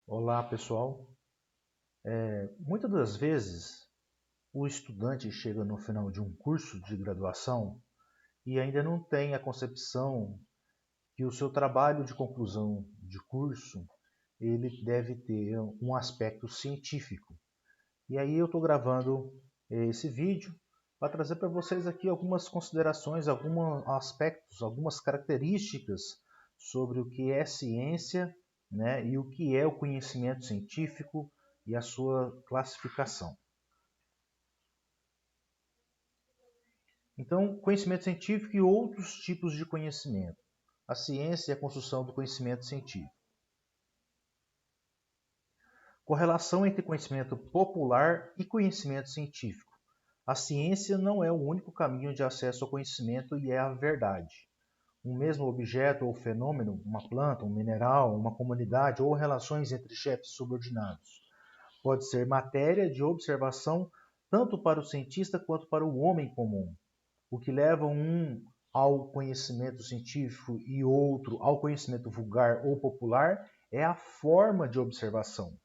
Olá, pessoal. Muitas das vezes, o estudante chega no final de um curso de graduação e ainda não tem a concepção que o seu trabalho de conclusão de curso ele deve ter um aspecto científico. E aí eu estou gravando esse vídeo para trazer para vocês aqui algumas considerações, alguns aspectos, algumas características sobre o que é ciência, né, e o que é o conhecimento científico e a sua classificação. Então, conhecimento científico e outros tipos de conhecimento. A ciência e a construção do conhecimento científico. Correlação entre conhecimento popular e conhecimento científico. A ciência não é o único caminho de acesso ao conhecimento e é a verdade. Um mesmo objeto ou fenômeno, uma planta, um mineral, uma comunidade ou relações entre chefes subordinados, pode ser matéria de observação tanto para o cientista quanto para o homem comum. O que leva um ao conhecimento científico e outro ao conhecimento vulgar ou popular é a forma de observação.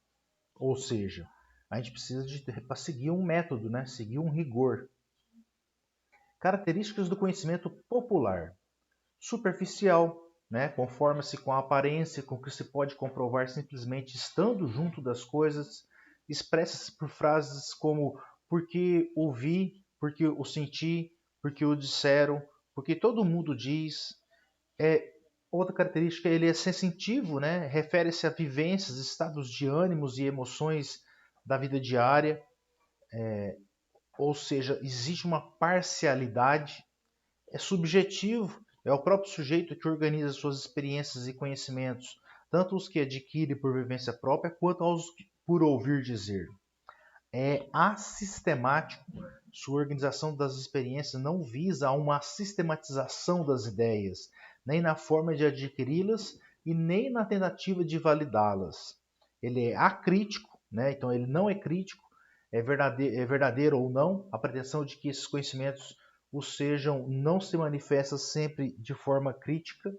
Ou seja, a gente precisa para seguir um método, né? Seguir um rigor. Características do conhecimento popular. Superficial, né? Conforma-se com a aparência, com o que se pode comprovar simplesmente estando junto das coisas. Expressa-se por frases como porque ouvi, porque o senti, porque o disseram, porque todo mundo diz. Outra característica, ele é sensitivo, né? Refere-se a vivências, estados de ânimos e emoções da vida diária, ou seja, existe uma parcialidade. É subjetivo, é o próprio sujeito que organiza suas experiências e conhecimentos, tanto os que adquire por vivência própria, quanto aos por ouvir dizer. É assistemático, sua organização das experiências não visa a uma sistematização das ideias, nem na forma de adquiri-las e nem na tentativa de validá-las. Ele é acrítico, né? Então ele não é crítico, é verdadeiro ou não, a pretensão de que esses conhecimentos o sejam não se manifesta sempre de forma crítica.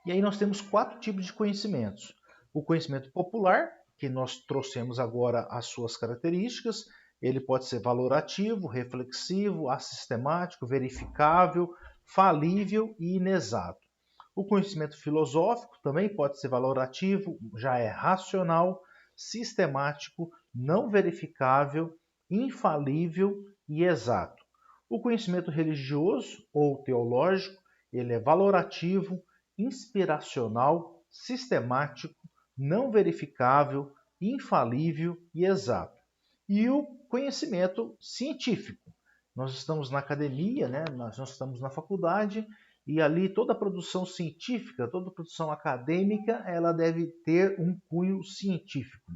E aí nós temos quatro tipos de conhecimentos. O conhecimento popular, que nós trouxemos agora as suas características, ele pode ser valorativo, reflexivo, assistemático, verificável, falível e inexato. O conhecimento filosófico também pode ser valorativo, já é racional, sistemático, não verificável, infalível e exato. O conhecimento religioso ou teológico, ele é valorativo, inspiracional, sistemático, não verificável, infalível e exato. E o conhecimento científico. Nós estamos na academia, né? nós estamos na faculdade, e ali toda a produção científica, toda a produção acadêmica, ela deve ter um cunho científico.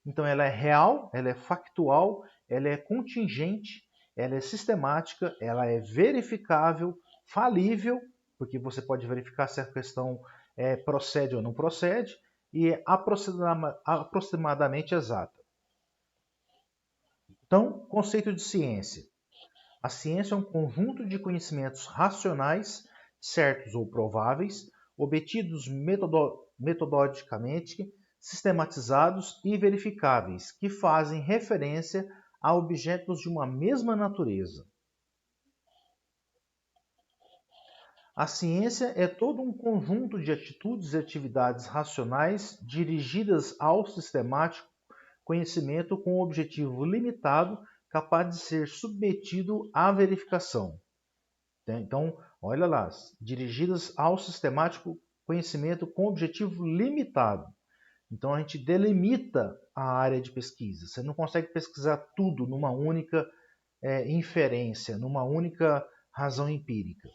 Então ela é real, ela é factual, ela é contingente, ela é sistemática, ela é verificável, falível, porque você pode verificar se a questão procede ou não procede, e é aproximadamente exata. Então, conceito de ciência. A ciência é um conjunto de conhecimentos racionais, certos ou prováveis, obtidos metodologicamente, sistematizados e verificáveis, que fazem referência a objetos de uma mesma natureza. A ciência é todo um conjunto de atitudes e atividades racionais dirigidas ao sistemático conhecimento com um objetivo limitado, capaz de ser submetido à verificação. Então, olha lá, dirigidas ao sistemático conhecimento com objetivo limitado. Então, a gente delimita a área de pesquisa. Você não consegue pesquisar tudo numa única inferência, numa única razão empírica.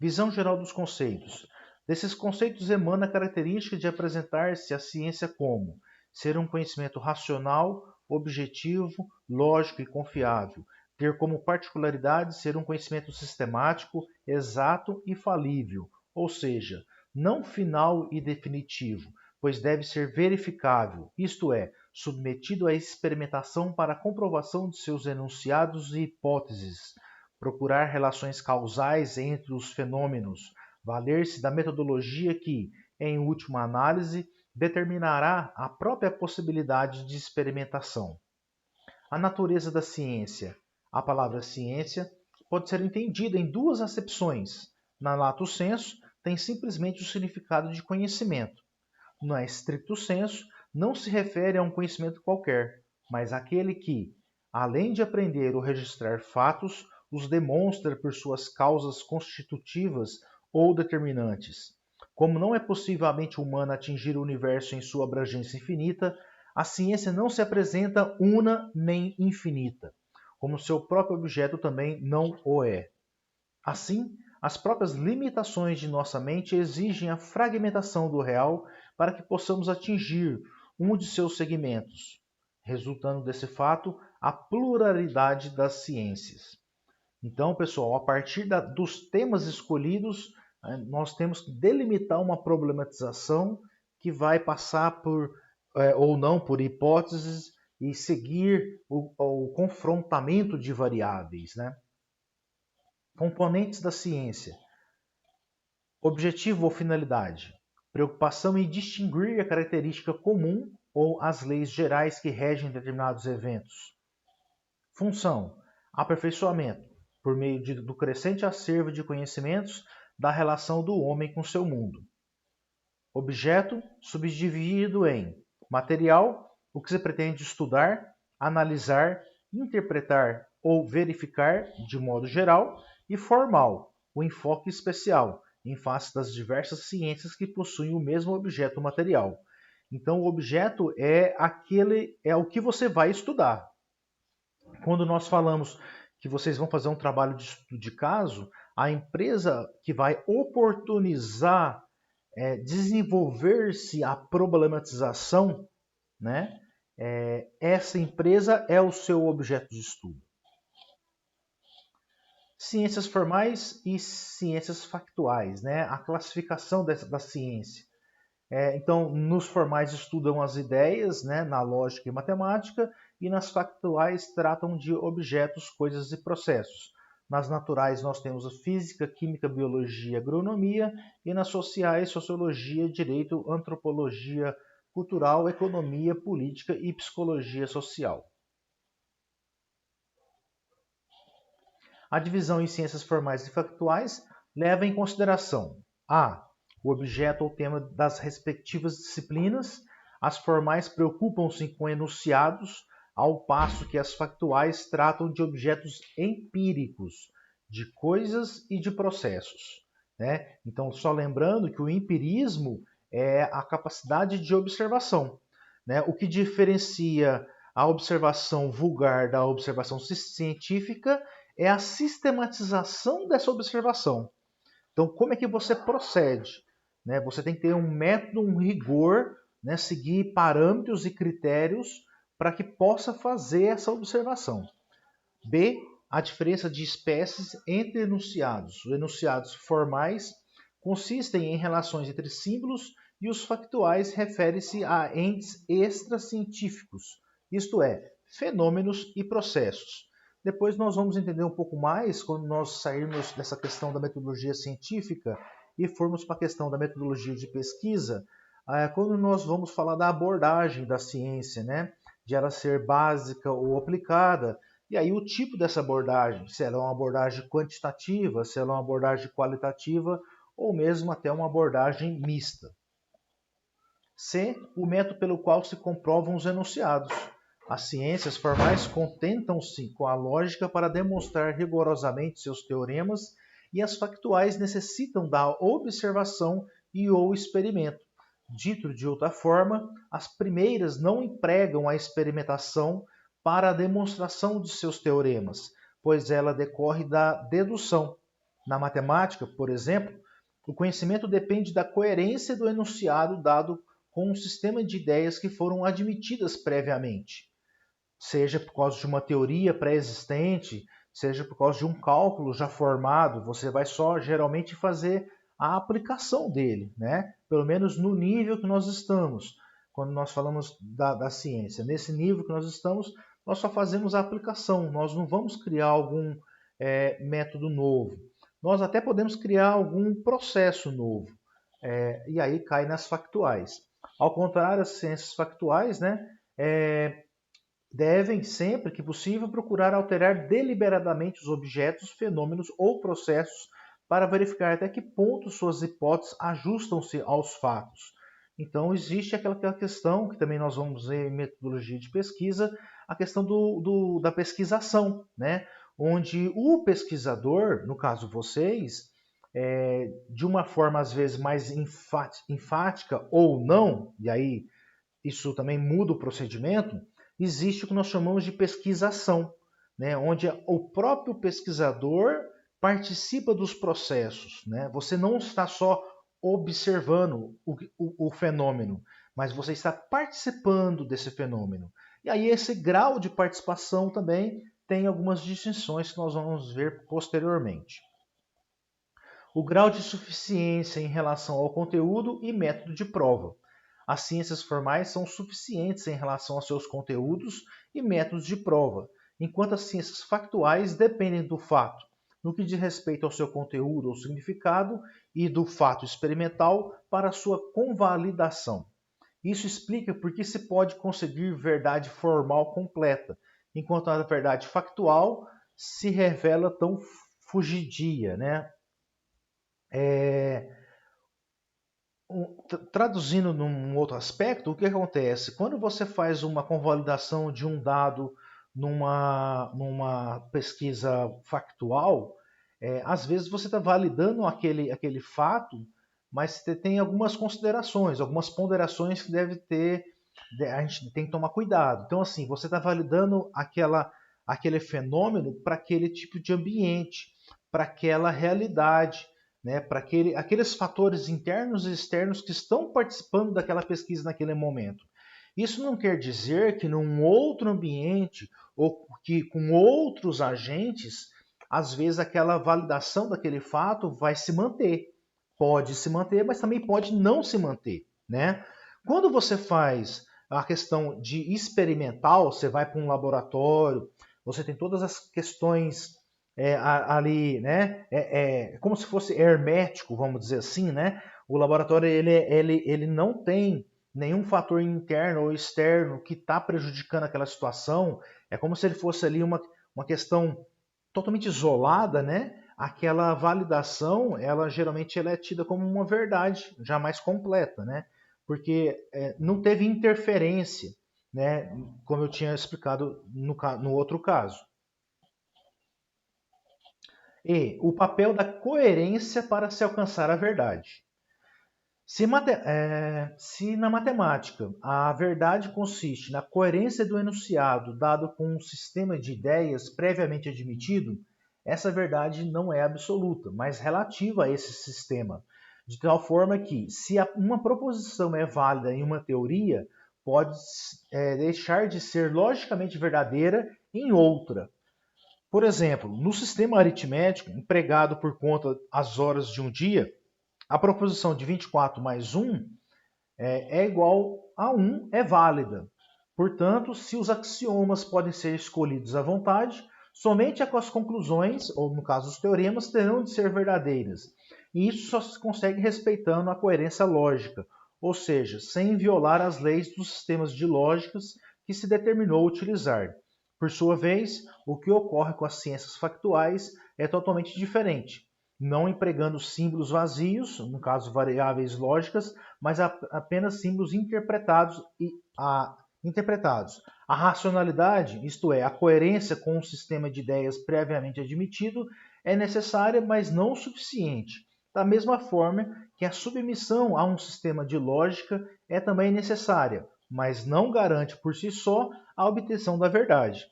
Visão geral dos conceitos. Desses conceitos emana a característica de apresentar-se a ciência como ser um conhecimento racional, objetivo, lógico e confiável, ter como particularidade ser um conhecimento sistemático, exato e falível, ou seja, não final e definitivo, pois deve ser verificável, isto é, submetido à experimentação para a comprovação de seus enunciados e hipóteses, procurar relações causais entre os fenômenos, valer-se da metodologia que, em última análise, determinará a própria possibilidade de experimentação. A natureza da ciência. A palavra ciência pode ser entendida em duas acepções. Na lato sensu, tem simplesmente o significado de conhecimento. No estricto sensu, não se refere a um conhecimento qualquer, mas àquele que, além de aprender ou registrar fatos, os demonstra por suas causas constitutivas ou determinantes. Como não é possível à mente humana atingir o universo em sua abrangência infinita, a ciência não se apresenta una nem infinita, como seu próprio objeto também não o é. Assim, as próprias limitações de nossa mente exigem a fragmentação do real para que possamos atingir um de seus segmentos, resultando desse fato a pluralidade das ciências. Então, pessoal, a partir dos temas escolhidos, nós temos que delimitar uma problematização que vai passar por, ou não, por hipóteses e seguir o confrontamento de variáveis, né? Componentes da ciência. Objetivo ou finalidade. Preocupação em distinguir a característica comum ou as leis gerais que regem determinados eventos. Função. Aperfeiçoamento, por meio do crescente acervo de conhecimentos da relação do homem com seu mundo. Objeto, subdividido em material, o que se pretende estudar, analisar, interpretar ou verificar de modo geral, e formal, o enfoque especial, em face das diversas ciências que possuem o mesmo objeto material. Então, o objeto é o que você vai estudar. Quando nós falamos que vocês vão fazer um trabalho de estudo de caso, a empresa que vai oportunizar desenvolver-se a problematização, né? Essa empresa é o seu objeto de estudo. Ciências formais e ciências factuais, né? A classificação da ciência. Então, nos formais estudam as ideias, né, na lógica e matemática, e nas factuais tratam de objetos, coisas e processos. Nas naturais nós temos a física, química, biologia, agronomia, e nas sociais, sociologia, direito, antropologia cultural, economia, política e psicologia social. A divisão em ciências formais e factuais leva em consideração a. O objeto ou tema das respectivas disciplinas. As formais preocupam-se com enunciados, ao passo que as factuais tratam de objetos empíricos, de coisas e de processos, né? Então, só lembrando que o empirismo é a capacidade de observação, né? O que diferencia a observação vulgar da observação científica é a sistematização dessa observação. Então, como é que você procede? Né? Você tem que ter um método, um rigor, né? Seguir parâmetros e critérios para que possa fazer essa observação. B. A diferença de espécies entre enunciados. Os enunciados formais consistem em relações entre símbolos e os factuais referem-se a entes extracientíficos, isto é, fenômenos e processos. Depois nós vamos entender um pouco mais quando nós sairmos dessa questão da metodologia científica e formos para a questão da metodologia de pesquisa, quando nós vamos falar da abordagem da ciência, né? De ela ser básica ou aplicada, e aí o tipo dessa abordagem, se ela é uma abordagem quantitativa, se ela é uma abordagem qualitativa, ou mesmo até uma abordagem mista. C. O método pelo qual se comprovam os enunciados. As ciências formais contentam-se com a lógica para demonstrar rigorosamente seus teoremas e as factuais necessitam da observação e ou experimento. Dito de outra forma, as primeiras não empregam a experimentação para a demonstração de seus teoremas, pois ela decorre da dedução. Na matemática, por exemplo, o conhecimento depende da coerência do enunciado dado com um sistema de ideias que foram admitidas previamente, seja por causa de uma teoria pré-existente, seja por causa de um cálculo já formado, você vai só geralmente fazer a aplicação dele, né? Pelo menos no nível que nós estamos, quando nós falamos da ciência. Nesse nível que nós estamos, nós só fazemos a aplicação, nós não vamos criar algum método novo. Nós até podemos criar algum processo novo, e aí cai nas factuais. Ao contrário, as ciências factuais, né, devem, sempre que possível, procurar alterar deliberadamente os objetos, fenômenos ou processos para verificar até que ponto suas hipóteses ajustam-se aos fatos. Então, existe aquela questão que também nós vamos ver em metodologia de pesquisa, a questão da pesquisação, né? Onde o pesquisador, no caso vocês, de uma forma às vezes mais enfática ou não, e aí isso também muda o procedimento, existe o que nós chamamos de pesquisação, né? Onde o próprio pesquisador participa dos processos. Né? Você não está só observando o fenômeno, mas você está participando desse fenômeno. E aí esse grau de participação também tem algumas distinções que nós vamos ver posteriormente. O grau de suficiência em relação ao conteúdo e método de prova. As ciências formais são suficientes em relação aos seus conteúdos e métodos de prova, enquanto as ciências factuais dependem do fato, no que diz respeito ao seu conteúdo ou significado, e do fato experimental para sua convalidação. Isso explica por que se pode conseguir verdade formal completa, enquanto a verdade factual se revela tão fugidia, né? Traduzindo num outro aspecto, o que acontece? Quando você faz uma convalidação de um dado numa pesquisa factual, às vezes você está validando aquele fato, mas você tem algumas considerações, algumas ponderações que deve ter, a gente tem que tomar cuidado. Então, assim, você está validando aquele fenômeno para aquele tipo de ambiente, para aquela realidade, né, para aqueles fatores internos e externos que estão participando daquela pesquisa naquele momento. Isso não quer dizer que num outro ambiente ou que com outros agentes, às vezes aquela validação daquele fato vai se manter. Pode se manter, mas também pode não se manter, né? Quando você faz a questão de experimental, você vai para um laboratório, você tem todas as questões ali, né? Como se fosse hermético, vamos dizer assim, né? O laboratório ele não tem nenhum fator interno ou externo que está prejudicando aquela situação. É como se ele fosse ali uma questão totalmente isolada, né? Aquela validação, ela geralmente ela é tida como uma verdade jamais completa, né? Porque não teve interferência, né? Como eu tinha explicado no outro caso. E o papel da coerência para se alcançar a verdade. Se na matemática a verdade consiste na coerência do enunciado dado com um sistema de ideias previamente admitido, essa verdade não é absoluta, mas relativa a esse sistema, de tal forma que, se uma proposição é válida em uma teoria, pode deixar de ser logicamente verdadeira em outra. Por exemplo, no sistema aritmético empregado por conta as horas de um dia, a proposição de 24 mais 1 é igual a 1 é válida. Portanto, se os axiomas podem ser escolhidos à vontade, somente as conclusões, ou no caso os teoremas, terão de ser verdadeiras. E isso só se consegue respeitando a coerência lógica, ou seja, sem violar as leis dos sistemas de lógicas que se determinou utilizar. Por sua vez, o que ocorre com as ciências factuais é totalmente diferente, não empregando símbolos vazios, no caso variáveis lógicas, mas apenas símbolos interpretados. A racionalidade, isto é, a coerência com um sistema de ideias previamente admitido, é necessária, mas não suficiente. Da mesma forma que a submissão a um sistema de lógica é também necessária, mas não garante por si só a obtenção da verdade.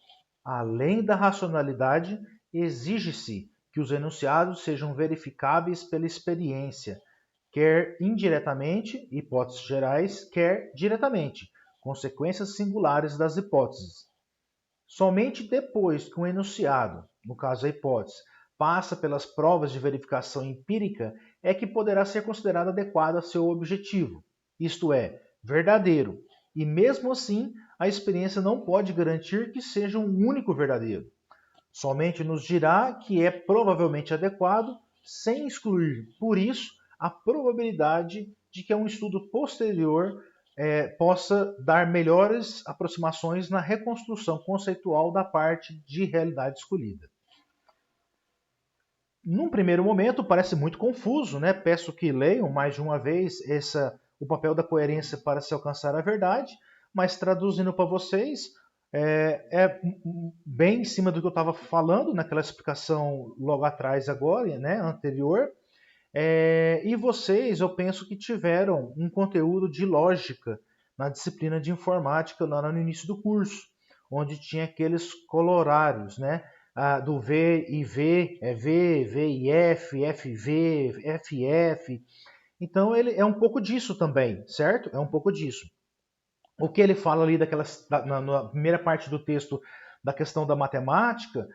Além da racionalidade, exige-se que os enunciados sejam verificáveis pela experiência, quer indiretamente, hipóteses gerais, quer diretamente, consequências singulares das hipóteses. Somente depois que um enunciado, no caso a hipótese, passa pelas provas de verificação empírica é que poderá ser considerado adequado a seu objetivo, isto é, verdadeiro. E mesmo assim, a experiência não pode garantir que seja um único verdadeiro. Somente nos dirá que é provavelmente adequado, sem excluir, por isso, a probabilidade de que um estudo posterior possa dar melhores aproximações na reconstrução conceitual da parte de realidade escolhida. Num primeiro momento parece muito confuso, né? Peço que leiam mais de uma vez o papel da coerência para se alcançar a verdade, mas traduzindo para vocês, bem em cima do que eu estava falando naquela explicação logo atrás agora, né, anterior. E vocês, eu penso que tiveram um conteúdo de lógica na disciplina de informática lá no início do curso, onde tinha aqueles colorários, né? Do V e V, V, V e F, FV, FF. Então ele é um pouco disso também, certo? É um pouco disso. O que ele fala ali na primeira parte do texto da questão da matemática,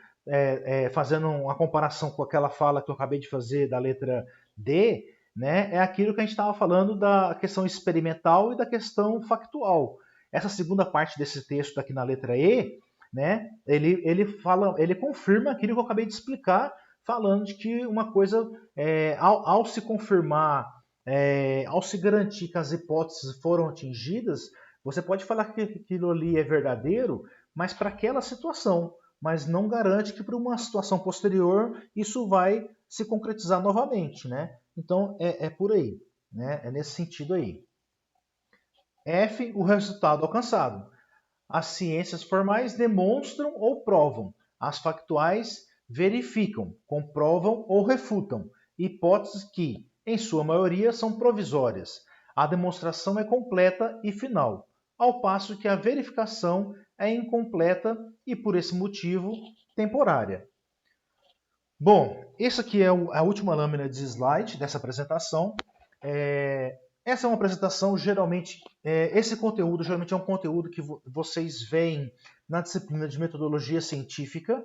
fazendo uma comparação com aquela fala que eu acabei de fazer da letra D, né, é aquilo que a gente estava falando da questão experimental e da questão factual. Essa segunda parte desse texto aqui na letra E, né, ele confirma aquilo que eu acabei de explicar, falando de que uma coisa, ao se confirmar, ao se garantir que as hipóteses foram atingidas, você pode falar que aquilo ali é verdadeiro, mas para aquela situação, mas não garante que para uma situação posterior isso vai se concretizar novamente, né? Então é por aí, né? É nesse sentido aí. F, o resultado alcançado. As ciências formais demonstram ou provam, as factuais verificam, comprovam ou refutam, hipóteses que, em sua maioria, são provisórias. A demonstração é completa e final, ao passo que a verificação é incompleta e, por esse motivo, temporária. Bom, essa aqui é a última lâmina de slide dessa apresentação. Essa é uma apresentação, geralmente, esse conteúdo geralmente é um conteúdo que vocês veem na disciplina de metodologia científica.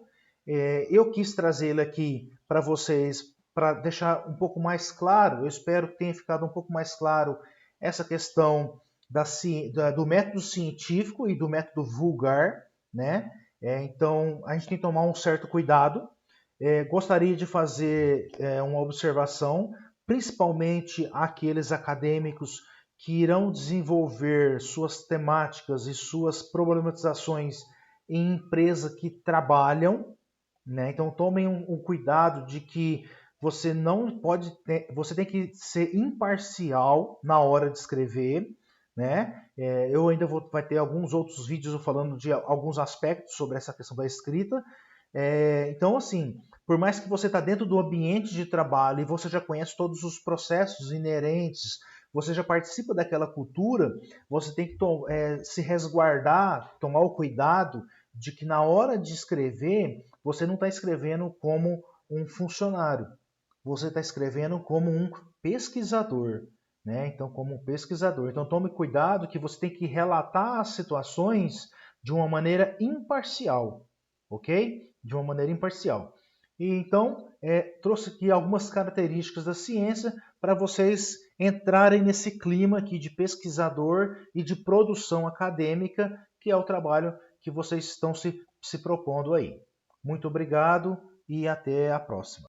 Eu quis trazer ele aqui para vocês, para deixar um pouco mais claro, eu espero que tenha ficado um pouco mais claro essa questão do método científico e do método vulgar, né? Então, a gente tem que tomar um certo cuidado. Gostaria de fazer uma observação, principalmente aqueles acadêmicos que irão desenvolver suas temáticas e suas problematizações em empresa que trabalham, né? Então tomem um cuidado de que você não pode você tem que ser imparcial na hora de escrever, né? Eu ainda vai ter alguns outros vídeos falando de alguns aspectos sobre essa questão da escrita. Então, assim, por mais que você está dentro do ambiente de trabalho e você já conhece todos os processos inerentes, você já participa daquela cultura, você tem que se resguardar, tomar o cuidado de que na hora de escrever, você não está escrevendo como um funcionário, você está escrevendo como um pesquisador, né? Então, como um pesquisador. Então, tome cuidado que você tem que relatar as situações de uma maneira imparcial, ok? De uma maneira imparcial. E então, trouxe aqui algumas características da ciência para vocês entrarem nesse clima aqui de pesquisador e de produção acadêmica, que é o trabalho que vocês estão se propondo aí. Muito obrigado e até a próxima.